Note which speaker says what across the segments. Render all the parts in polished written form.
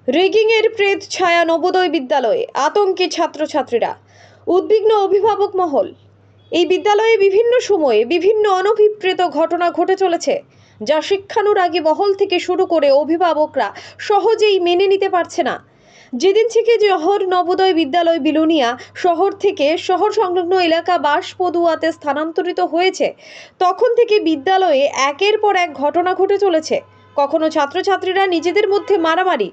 Speaker 1: রেগিংয়ের প্রেত ছায়া নবোদয় বিদ্যালয়ে, আতঙ্কে ছাত্রছাত্রীরা, উদ্বিগ্ন অভিভাবক মহল। এই বিদ্যালয়ে বিভিন্ন সময়ে বিভিন্ন অনভিপ্রেত ঘটনা ঘটে চলেছে, যা শিক্ষানুরাগী মহল থেকে শুরু করে অভিভাবকরা সহজেই মেনে নিতে পারছে না। যেদিন থেকে জহর নবোদয় বিদ্যালয় বিলোনিয়া শহর থেকে শহর সংলগ্ন এলাকা বাঁশপদুয়াতে স্থানান্তরিত হয়েছে, তখন থেকে বিদ্যালয়ে একের পর এক ঘটনা ঘটে চলেছে। কখনো ছাত্রছাত্রীরা নিজেদের মধ্যে মারামারি,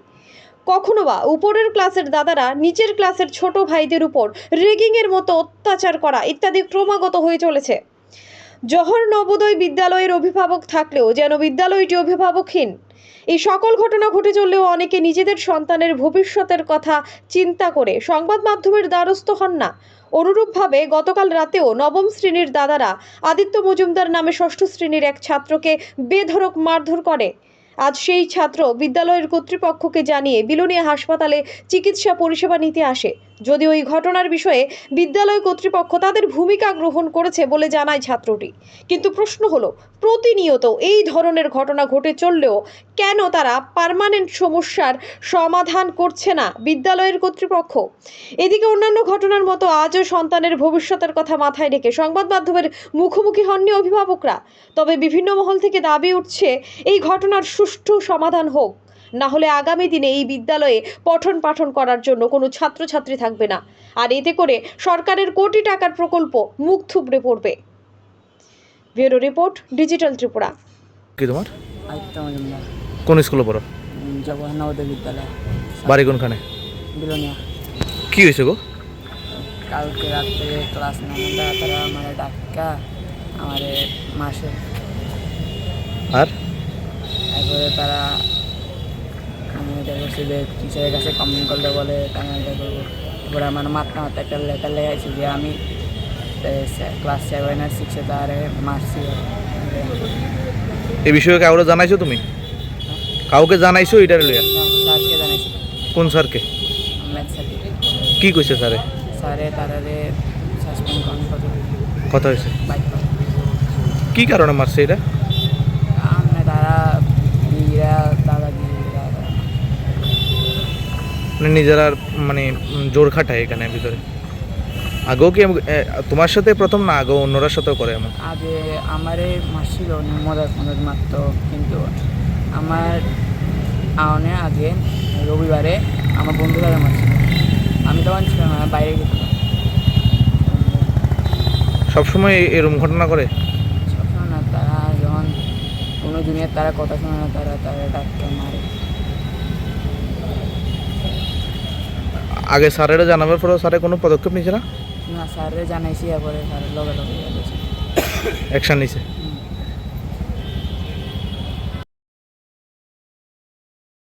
Speaker 1: কখনো বা উপরের ক্লাসের দাদারা নিচের ক্লাসের ছোট ভাইদের উপর রেগিংয়ের মতো অত্যাচার করা ইত্যাদি ক্রমাগত হয়ে চলেছে। জহর নবোদয় বিদ্যালয়ের অভিভাবক থাকলেও যেন বিদ্যালয়টি অভিভাবকহীন। এই সকল ঘটনা ঘটে চললেও অনেকে নিজেদের সন্তানের ভবিষ্যতের কথা চিন্তা করে সংবাদ মাধ্যমের দ্বারস্থ হন না। অনুরূপভাবে গতকাল রাতেও নবম শ্রেণীর দাদারা আদিত্য মজুমদার নামে ষষ্ঠ শ্রেণীর এক ছাত্রকে বেধড়ক মারধর করে। আজ সেই ছাত্র বিদ্যালয়ের কর্তৃপক্ষকে জানিয়ে বিলোনিয়া হাসপাতালে চিকিৎসা পরিষেবা নিতে আসে। যদিও এই ঘটনার বিষয়ে বিদ্যালয় কর্তৃপক্ষ তাদের ভূমিকা গ্রহণ করেছে বলে জানায় ছাত্রটি, কিন্তু প্রশ্ন হলো, প্রতিনিয়ত এই ধরনের ঘটনা ঘটে চললেও কেন তারা পার্মানেন্ট সমস্যার সমাধান করছে না বিদ্যালয়ের কর্তৃপক্ষ? এদিকে অন্যান্য ঘটনার মতো আজও সন্তানের ভবিষ্যতের কথা মাথায় রেখে সংবাদ মাধ্যমের মুখোমুখি হননি অভিভাবকরা। তবে বিভিন্ন মহল থেকে দাবি উঠছে এই ঘটনার সুষ্ঠু সমাধান হোক, না হলে আগামী দিনে এই বিদ্যালয়ে পঠন পাঠন করার জন্য কোনো ছাত্রছাত্রী থাকবে না, আর এতে করে সরকারের কোটি টাকার প্রকল্প মুখ থুবড়ে পড়বে। Bureau report, digital Tripura.
Speaker 2: কি তোমার
Speaker 3: আদিত্য মজুমদার,
Speaker 2: কোন স্কুলে পড়ো?
Speaker 3: জওহর নবোদয় বিদ্যালয়,
Speaker 2: বাড়ি কোনখানে?
Speaker 3: বিলোনিয়া।
Speaker 2: কি হয়েছে গো?
Speaker 3: কালকে রাত্রে ক্লাস 9 তারা আমার ডাক্কা আমার মাসে,
Speaker 2: আর
Speaker 3: তারপরে তারা আমি এটা করছি যে টিচারের কাছে কমপ্লেন করলে বলে আমি এটা করবো। এরপরে আমার মাথা একটা লেটার লেগেছে যে আমি ক্লাস 7 আর 6 তারে মারছি।
Speaker 2: এই বিষয়ে কাউকে জানাইছো তুমি? কাউকে জানাইছো এটার লইয়া?
Speaker 3: স্যারকে জানাইছি।
Speaker 2: কোন স্যারকে?
Speaker 3: ম্যাথ স্যারকে।
Speaker 2: কি কইছে স্যারে?
Speaker 3: স্যারে তারারে সাসপেন্ড করেন
Speaker 2: কথা হয়েছে?
Speaker 3: বাইক
Speaker 2: কি কারণে মারছে এটা?
Speaker 3: আমরা তারা নিজেরা দাদাগিরিরা
Speaker 2: মানে নিজেরা মানে জোর খাটায় এখানে ভিতরে? আগেও কি তোমার সাথে প্রথম না, আগেও অন্যরার সাথেও করে এমন?
Speaker 3: আগে আমারে মারছিল মজার মজার মারত, কিন্তু আমার আওনে আগে রবিবারে আমার বন্ধুরা মারছিল, আমি তখন ছিলাম না, বাইরে গেছিলাম।
Speaker 2: সবসময় এরকম ঘটনা করে?
Speaker 3: সবসময় না, তারা যখন কোনো দুনিয়ার তারা কথা শোনে না, তারা তারা ডাক্তার মারে।
Speaker 2: আগে স্যারেরা জানাবার পরেও স্যারে কোনো পদক্ষেপ নিচ্ছে না?
Speaker 3: না, স্যারে জানাইছি, এরপরে স্যারের লগে লগে
Speaker 2: অ্যাকশন নিছে?